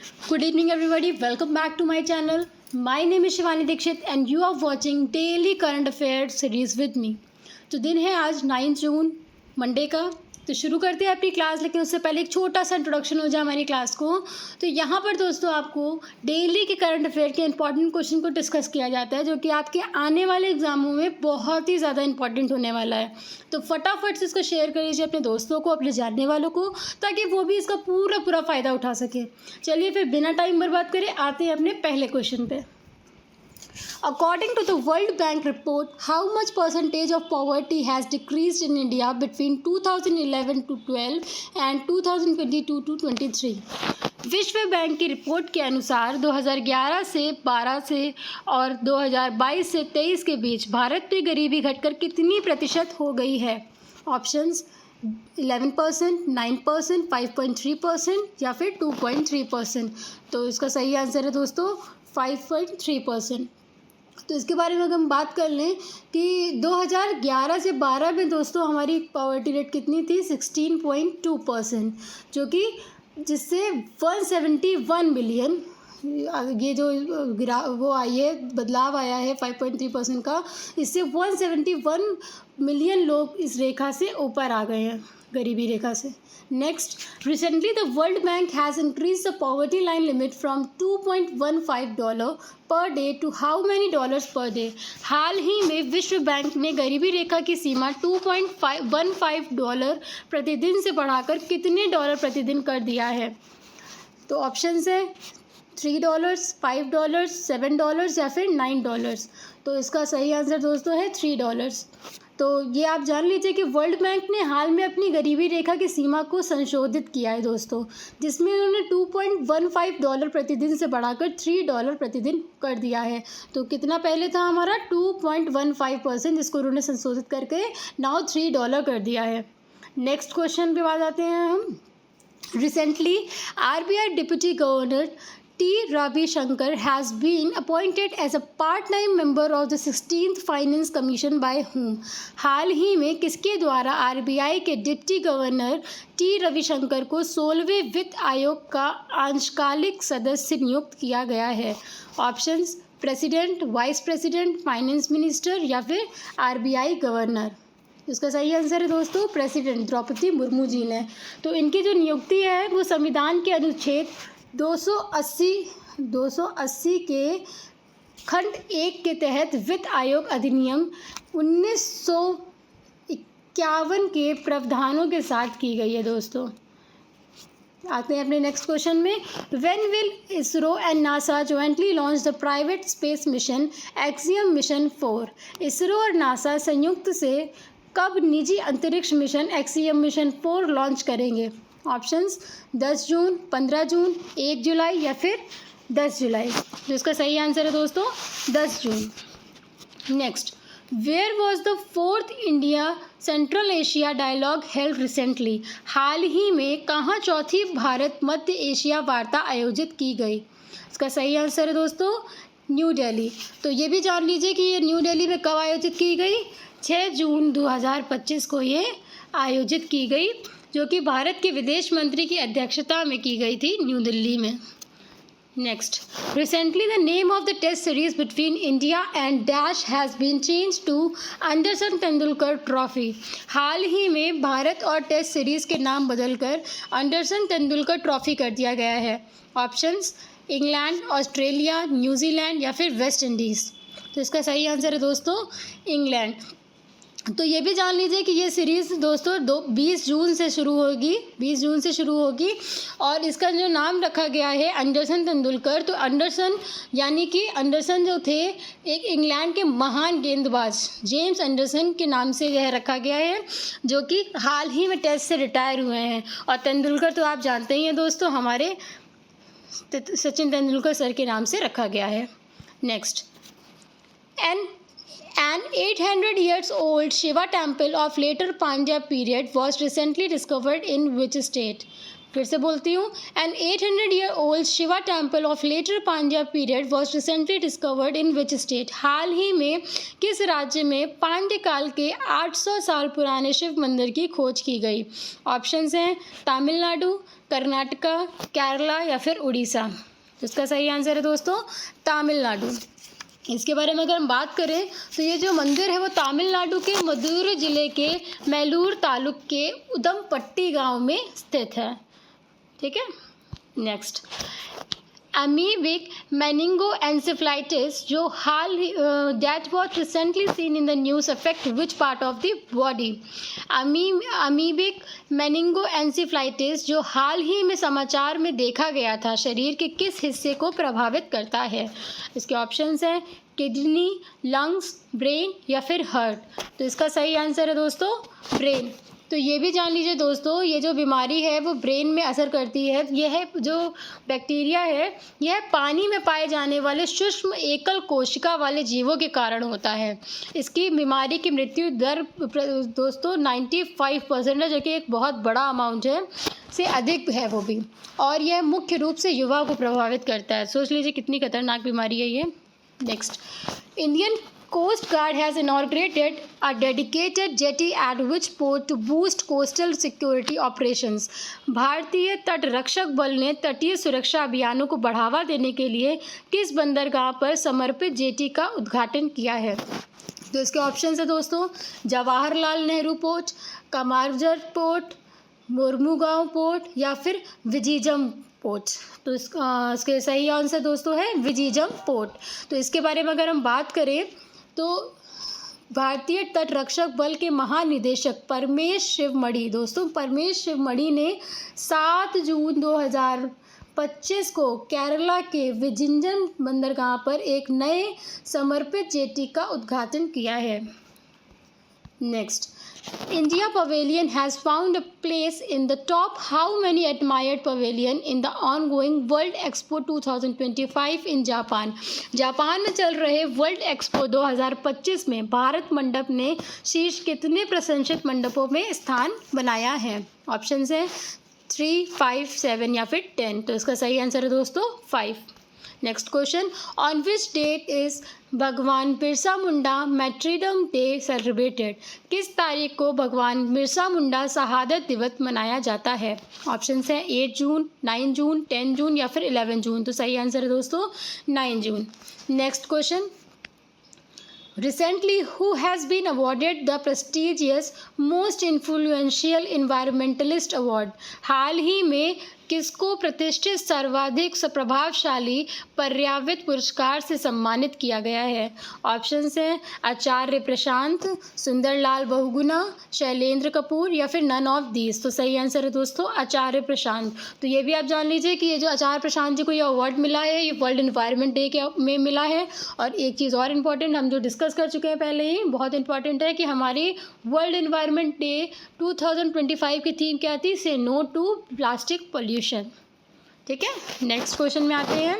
Good evening, everybody. Welcome back to my channel. My name is Shivani Dixit and you are watching Daily Current Affairs series with me. तो दिन है आज 9 जून Monday का। तो शुरू करते हैं अपनी क्लास, लेकिन उससे पहले एक छोटा सा इंट्रोडक्शन हो जाए हमारी क्लास को। तो यहाँ पर दोस्तों आपको डेली के करंट अफेयर के इंपॉर्टेंट क्वेश्चन को डिस्कस किया जाता है, जो कि आपके आने वाले एग्जामों में बहुत ही ज़्यादा इंपॉर्टेंट होने वाला है। तो फटाफट से इसको शेयर कर लीजिए अपने दोस्तों को, अपने जानने वालों को, ताकि वो भी इसका पूरा फ़ायदा उठा सके। चलिए फिर बिना टाइम बर्बाद करे आते हैं अपने पहले क्वेश्चन पे। According to the World Bank report, how much percentage of poverty has decreased in India between 2011 to 12 and 2022 to 23? विश्व बैंक की रिपोर्ट के अनुसार 2011 से 12 से और 2022 से 23 के बीच भारत में गरीबी घटकर कितनी प्रतिशत हो गई है? ऑप्शंस 11%, 9%, 5.3% या फिर 2.3%। तो इसका सही आंसर है दोस्तों 5.3%। तो इसके बारे में अगर हम बात कर लें कि 2011 से 12 में दोस्तों हमारी पॉवर्टी रेट कितनी थी? 16.2%, जो कि जिससे 171 मिलियन, ये जो वो आई है, बदलाव आया है 5.3% का, इससे 171 मिलियन लोग इस रेखा से ऊपर आ गए हैं, गरीबी रेखा से। Next, recently the world bank has increase the poverty line limit from $2.15 per day to how many dollars per day? हाल ही में विश्व बैंक ने गरीबी रेखा की सीमा $2.15 प्रतिदिन से बढ़ाकर कितने डॉलर प्रतिदिन कर दिया है? तो ऑप्शंस है $3, $5, $7 या फिर $9। तो इसका सही आंसर दोस्तों है $3। तो ये आप जान लीजिए कि वर्ल्ड बैंक ने हाल में अपनी गरीबी रेखा की सीमा को संशोधित किया है दोस्तों, जिसमें उन्होंने $2.15 प्रतिदिन से बढ़ाकर $3 प्रतिदिन कर दिया है। तो कितना पहले था हमारा 2.15%, जिसको उन्होंने संशोधित करके नाउ $3 कर दिया है। नेक्स्ट क्वेश्चन पे बात आते हैं हम। Recently RBI deputy governor T. Ravi Shankar has been appointed as a part-time member of the 16th Finance Commission by whom? हाल ही में किसके द्वारा RBI के डिप्टी गवर्नर T. रविशंकर को 16वें वित्त आयोग का अंशकालिक सदस्य नियुक्त किया गया है? Options president, vice president, finance minister या फिर RBI गवर्नर। इसका सही आंसर है दोस्तों प्रेसिडेंट द्रौपदी मुर्मू जी ने। तो इनकी जो नियुक्ति है वो संविधान के अनुच्छेद 280 के खंड 1 के तहत वित्त आयोग अधिनियम 1951 के प्रावधानों के साथ की गई है दोस्तों। आते हैं अपने नेक्स्ट क्वेश्चन में। When will ISRO and NASA jointly launch the private space mission axiom mission 4? ISRO और नासा संयुक्त से कब निजी अंतरिक्ष मिशन एक्सियम मिशन 4 लॉन्च करेंगे? ऑप्शंस 10 जून, 15 जून, 1 जुलाई या फिर 10 जुलाई। तो इसका सही आंसर है दोस्तों 10 जून। Next, where was the 4th India Central Asia dialogue held recently? हाल ही में कहाँ चौथी भारत मध्य एशिया वार्ता आयोजित की गई? इसका सही आंसर है दोस्तों न्यू दिल्ली। तो ये भी जान लीजिए कि ये न्यू दिल्ली में कब आयोजित की गई? 6 जून 2025 को ये आयोजित की गई, जो कि भारत के विदेश मंत्री की अध्यक्षता में की गई थी न्यू दिल्ली में। Next, recently the name of the test series between India and dash has been change to Anderson Tendulkar trophy? हाल ही में भारत और टेस्ट सीरीज़ के नाम बदलकर एंडरसन तेंदुलकर ट्रॉफी कर दिया गया है। ऑप्शंस इंग्लैंड, ऑस्ट्रेलिया, न्यूजीलैंड या फिर वेस्ट इंडीज़। तो इसका सही आंसर है दोस्तों इंग्लैंड। तो ये भी जान लीजिए कि ये सीरीज़ दोस्तों 20 जून से शुरू होगी और इसका जो नाम रखा गया है एंडरसन तेंदुलकर। तो एंडरसन यानी कि एंडरसन जो थे एक इंग्लैंड के महान गेंदबाज जेम्स एंडरसन के नाम से यह रखा गया है, जो कि हाल ही में टेस्ट से रिटायर हुए हैं। और तेंदुलकर तो आप जानते ही हैं दोस्तों, हमारे सचिन तेंदुलकर सर के नाम से रखा गया है। Next, An 800 years old Shiva temple of later Pandya period was recently discovered in which state? फिर से बोलती हूँ, an 800-year-old Shiva temple of later Pandya period was recently discovered in which state? हाल ही में किस राज्य में पांड्य काल के 800 साल पुराने शिव मंदिर की खोज की गई? ऑप्शंस हैं तमिलनाडु, कर्नाटका, केरला या फिर उड़ीसा। तो इसका सही आंसर है दोस्तों तमिलनाडु। इसके बारे में अगर हम बात करें तो ये जो मंदिर है वो तमिलनाडु के मदुरै जिले के मेलूर तालुक के उदमपट्टी गांव में स्थित है। ठीक है, नेक्स्ट, अमीबिक मेनिंगोएन्सेफलाइटिस जो हाल that was recently seen in the news affect which part of the body? Amoebic meningoencephalitis जो हाल ही में समाचार में देखा गया था शरीर के किस हिस्से को प्रभावित करता है? इसके ऑप्शंस हैं किडनी, लंग्स, ब्रेन या फिर हार्ट। तो इसका सही आंसर है दोस्तों ब्रेन। तो ये भी जान लीजिए दोस्तों, ये जो बीमारी है वो ब्रेन में असर करती है। यह जो बैक्टीरिया है यह पानी में पाए जाने वाले सूक्ष्म एकल कोशिका वाले जीवों के कारण होता है। इसकी बीमारी की मृत्यु दर दोस्तों 95% है, जो कि एक बहुत बड़ा अमाउंट है, से अधिक है वो भी, और यह मुख्य रूप से युवा को प्रभावित करता है। सोच लीजिए कितनी खतरनाक बीमारी है ये। Next, Indian Coast Guard has inaugurated a dedicated jetty at which port to boost coastal security operations? भारतीय तट रक्षक बल ने तटीय सुरक्षा अभियानों को बढ़ावा देने के लिए किस बंदरगाह पर समर्पित जेटी का उद्घाटन किया है? तो इसके ऑप्शन है दोस्तों Jawaharlal Nehru port, Kamarajar port, Mormugao port या फिर विजिजम पोर्ट। तो इसके सही आंसर दोस्तों है विजिजम पोर्ट। तो इसके बारे में अगर हम बात करें तो भारतीय तट रक्षक बल के महानिदेशक परमेश शिवमणि, दोस्तों परमेश शिवमणि ने 7 जून 2025 को केरला के विजिंजम बंदरगाह पर एक नए समर्पित जेटी का उद्घाटन किया है। Next, India Pavilion has found a place in the top how many admired pavilion in the ongoing World Expo 2025 in Japan? Japan में चल रहे वर्ल्ड एक्सपो 2025 में भारत मंडप ने शीर्ष कितने प्रशंसित मंडपों में स्थान बनाया है? ऑप्शन है 3, 5, 7 या फिर 10। तो इसका सही आंसर है दोस्तों 5। Next question, on which date is Bhagwan Birsa Munda martyrdom day celebrated? किस तारीख को भगवान बिरसा मुंडा शहादत दिवस मनाया जाता है? ऑप्शंस हैं 8 जून, 9 जून, 10 जून या फिर 11 जून। तो सही आंसर है दोस्तों 9 जून। Next question, Recently, who has been awarded the prestigious Most Influential Environmentalist Award? हाल ही में किसको प्रतिष्ठित सर्वाधिक प्रभावशाली पर्यावरण पुरस्कार से सम्मानित किया गया है? ऑप्शंस हैं आचार्य प्रशांत, सुंदरलाल बहुगुणा, शैलेंद्र कपूर या फिर नन ऑफ दीज। तो सही आंसर है दोस्तों आचार्य प्रशांत। तो ये भी आप जान लीजिए कि ये जो आचार्य प्रशांत जी को ये अवार्ड मिला है ये वर्ल्ड एनवायरनमेंट डे के में मिला है। और एक चीज़ और इम्पॉर्टेंट हम जो डिस्कस कर चुके हैं पहले ही, बहुत इंपॉर्टेंट है कि हमारी वर्ल्ड एनवायरनमेंट डे 2025 की थीम क्या थी? से नो टू प्लास्टिक पोल्यूशन। ठीक है, नेक्स्ट क्वेश्चन में आते हैं।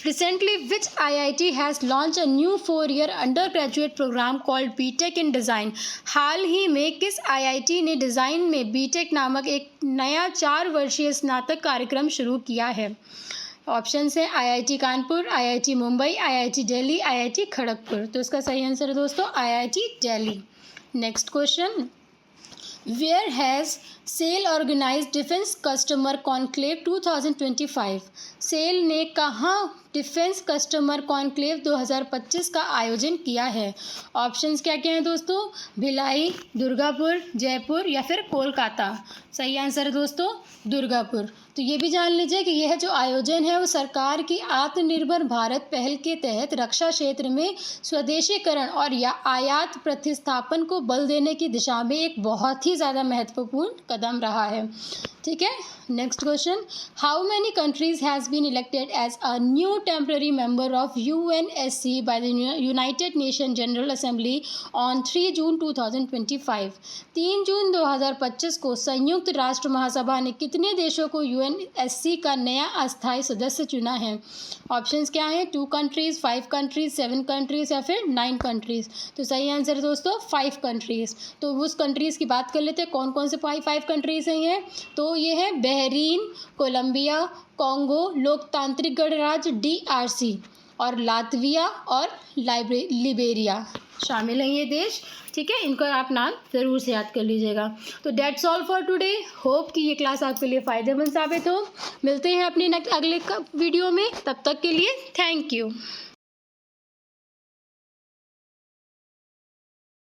Recently which IIT has launch a new 4-year undergraduate program called B Tech in design? हाल ही में किस IIT ने डिज़ाइन में बीटेक नामक एक नया 4 वर्षीय स्नातक कार्यक्रम शुरू किया है? ऑप्शंस हैं IIT Kanpur, IIT Mumbai, IIT Delhi, IIT Kharagpur. तो इसका सही आंसर है दोस्तों IIT Delhi. Next question, Where has SAIL organized Defense Customer Conclave 2025? SAIL ने कहाँ डिफेंस कस्टमर कॉन्क्लेव 2025 का आयोजन किया है? ऑप्शंस क्या क्या हैं दोस्तों? भिलाई, दुर्गापुर, जयपुर या फिर कोलकाता। सही आंसर है दोस्तों दुर्गापुर। तो ये भी जान लीजिए कि यह जो आयोजन है वो सरकार की आत्मनिर्भर भारत पहल के तहत रक्षा क्षेत्र में स्वदेशीकरण और या आयात प्रतिस्थापन को बल देने की दिशा में एक बहुत ही ज़्यादा महत्वपूर्ण कदम रहा है। ठीक है, next question, how many countries has been elected as a new temporary member of UNSC by the United Nation General Assembly on 3 जून 2025? 3 जून 2025 को संयुक्त राष्ट्र महासभा ने कितने देशों को UNSC का नया अस्थायी सदस्य चुना है? ऑप्शंस क्या हैं? 2 कंट्रीज़, 5 कंट्रीज़, 7 कंट्रीज़ या फिर 9 कंट्रीज़। तो सही आंसर है दोस्तों 5 कंट्रीज़। तो उस कंट्रीज़ की बात कर लेते हैं, कौन कौन से 5 कंट्रीज हैं तो ये है बहरीन, कोलंबिया, कॉन्गो, लोकतांत्रिक गणराज्य DRC और लातविया और लिबेरिया शामिल हैं ये देश। ठीक है, इनको आप नाम ज़रूर से याद कर लीजिएगा। तो that's all for today. Hope कि ये क्लास आपके लिए फ़ायदेमंद साबित हो। मिलते हैं अपने अगले वीडियो में, तब तक के लिए थैंक यू।